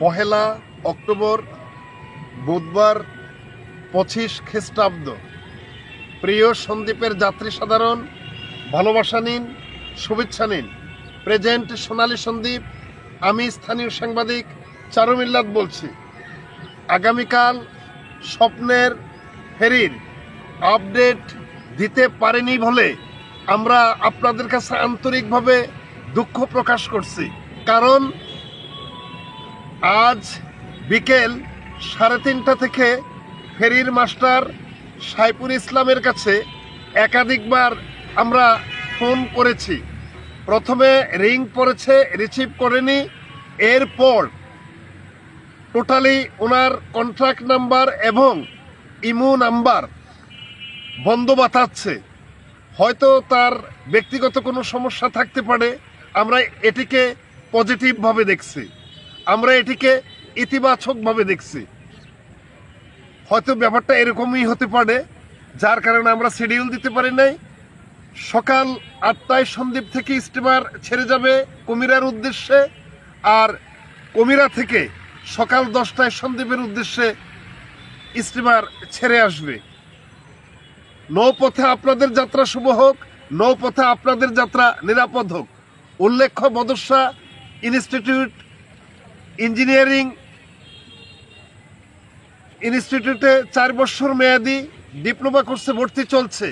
পহেলা October বুধবার 25 খ্রিস্টাব্দ। প্রিয় সন্দ্বীপের যাত্রী সাধারণ, ভালোবাসা নিন, শুভেচ্ছা নিন। প্রেজেন্ট সোনালী সন্দ্বীপ। আমি স্থানীয় সাংবাদিক চারু মিল্লাত বলছি। আগামীকাল স্বপ্নের ফেরির আপডেট দিতে পারেনি বলে আমরা আপনাদের কাছে আন্তরিকভাবে দুঃখ প্রকাশ করছি। কারণ আজ বিকেল 3:30 থেকে ফেরির মাস্টার সাইফুল ইসলামের কাছে একাধিকবার আমরা ফোন করেছি। প্রথমে রিং পড়েছে, রিসিভ করেনি। এরপর টোটালি ওনার কন্ট্রাক্ট নাম্বার এবং ইমো নাম্বার বন্ধ বাতাচ্ছে। হয়তো তার ব্যক্তিগত কোনো সমস্যা থাকতে পারে। আমরা এটিকে পজিটিভভাবে দেখছি, আমরা এটিকে ইতিবাচকভাবে দেখছি। হয়তো ব্যাপারটা এরকমই হতে পারে, যার কারণে আমরা শিডিউল দিতে পারি নাই। সকাল 8টায় সন্দ্বীপ থেকে স্টিমার ছেড়ে যাবে কুমিরার উদ্দেশ্যে, আর কুমিরা থেকে সকাল 10টায় সন্দ্বীপের উদ্দেশ্যে স্টিমার ছেড়ে আসবে। নৌপথে আপনাদের যাত্রা শুভ হোক, নৌপথে আপনাদের যাত্রা নিরাপদ হোক। উল্লেখ্য, বদরশা ইনস্টিটিউট ইঞ্জিনিয়ারিং ইনস্টিটিউটে 4 বছর মেয়াদি ডিপ্লোমা কোর্সে ভর্তি চলছে।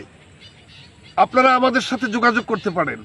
আপনারা আমাদের সাথে যোগাযোগ করতে পারেন।